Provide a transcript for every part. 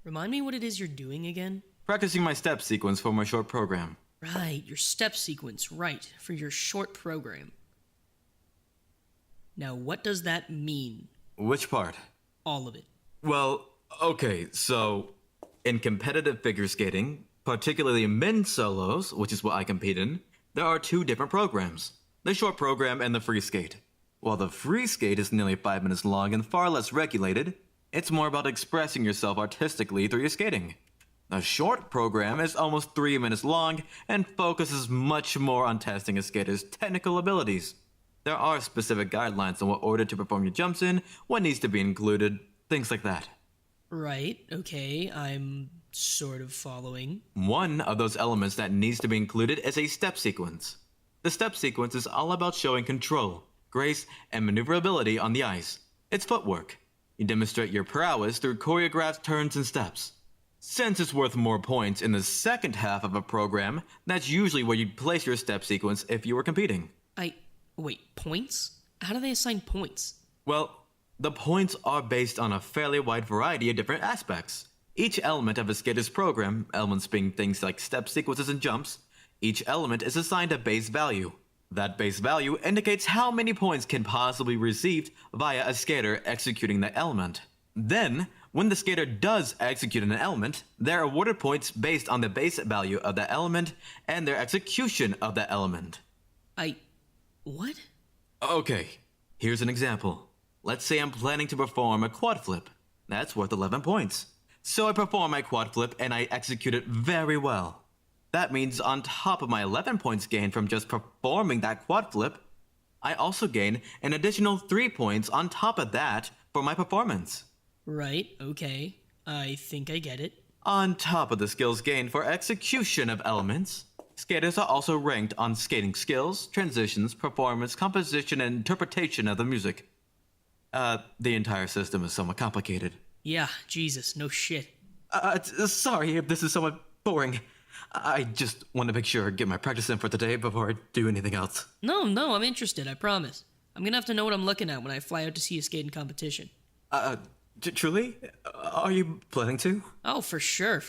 Remind me what it is you're doing again? Practicing my step sequence for my short program. Right, your step sequence, right, for your short program. Now, what does that mean? Which part? All of it. Well, okay, so in competitive figure skating, particularly men's solos, which is what I compete in, there are two different programs, the short program and the free skate. While the free skate is nearly 5 minutes long and far less regulated, it's more about expressing yourself artistically through your skating. The short program is almost 3 minutes long and focuses much more on testing a skater's technical abilities. There are specific guidelines on what order to perform your jumps in, what needs to be included, things like that. Right, okay, I'm sort of following. One of those elements that needs to be included is a step sequence. The step sequence is all about showing control, grace, and maneuverability on the ice. It's footwork. You demonstrate your prowess through choreographed turns and steps. Since it's worth more points in the second half of a program, that's usually where you'd place your step sequence if you were competing. Wait, points? How do they assign points? Well, the points are based on a fairly wide variety of different aspects. Each element of a skater's program, elements being things like step sequences and jumps, each element is assigned a base value. That base value indicates how many points can possibly be received via a skater executing the element. Then, when the skater does execute an element, they're awarded points based on the base value of the element and their execution of the element. What? Okay, here's an example. Let's say I'm planning to perform a quad flip. That's worth 11 points. So I perform my quad flip and I execute it very well. That means on top of my 11 points gained from just performing that quad flip, I also gain an additional 3 points on top of that for my performance. Right, okay. I think I get it. On top of the skills gained for execution of elements, skaters are also ranked on skating skills, transitions, performance, composition, and interpretation of the music. The entire system is somewhat complicated. Yeah, Jesus, no shit. Sorry if this is somewhat boring. I just want to make sure I get my practice in for today before I do anything else. No, I'm interested, I promise. I'm gonna have to know what I'm looking at when I fly out to see a skating competition. Truly? Are you planning to? Oh, for sure.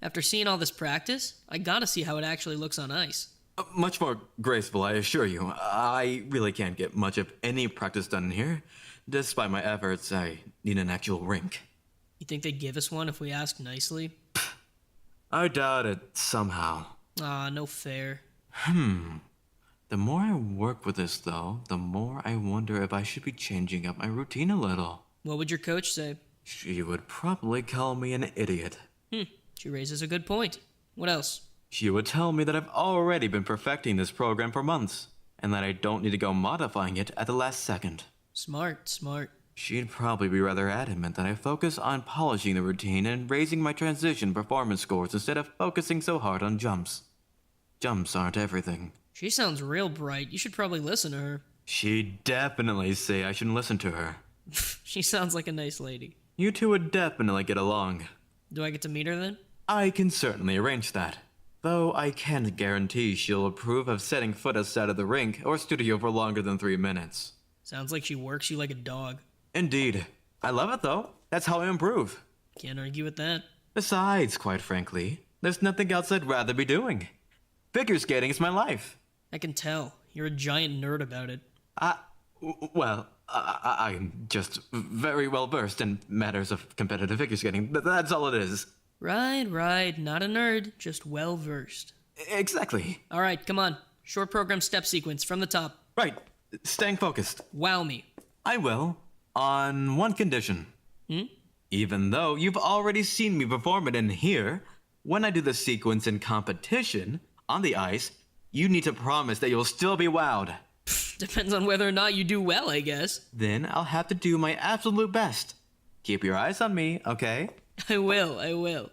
After seeing all this practice, I gotta see how it actually looks on ice. Much more graceful, I assure you. I really can't get much of any practice done here. Despite my efforts, I need an actual rink. You think they'd give us one if we asked nicely? I doubt it, somehow. No fair. The more I work with this, though, the more I wonder if I should be changing up my routine a little. What would your coach say? She would probably call me an idiot. She raises a good point. What else? She would tell me that I've already been perfecting this program for months, and that I don't need to go modifying it at the last second. Smart. She'd probably be rather adamant that I focus on polishing the routine and raising my transition performance scores instead of focusing so hard on jumps. Jumps aren't everything. She sounds real bright. You should probably listen to her. She'd definitely say I shouldn't listen to her. She sounds like a nice lady. You two would definitely get along. Do I get to meet her then? I can certainly arrange that. Though I can't guarantee she'll approve of setting foot outside of the rink or studio for longer than 3 minutes. Sounds like she works you like a dog. Indeed. I love it though. That's how I improve. Can't argue with that. Besides, quite frankly, there's nothing else I'd rather be doing. Figure skating is my life. I can tell. You're a giant nerd about it. I'm just very well versed in matters of competitive figure skating. That's all it is. Right. Not a nerd, just well versed. Exactly. All right, come on. Short program step sequence from the top. Right. Staying focused. Wow me. I will. On one condition. Even though you've already seen me perform it in here, when I do the sequence in competition, on the ice, you need to promise that you'll still be wowed. Depends on whether or not you do well, I guess. Then I'll have to do my absolute best. Keep your eyes on me, okay? I will.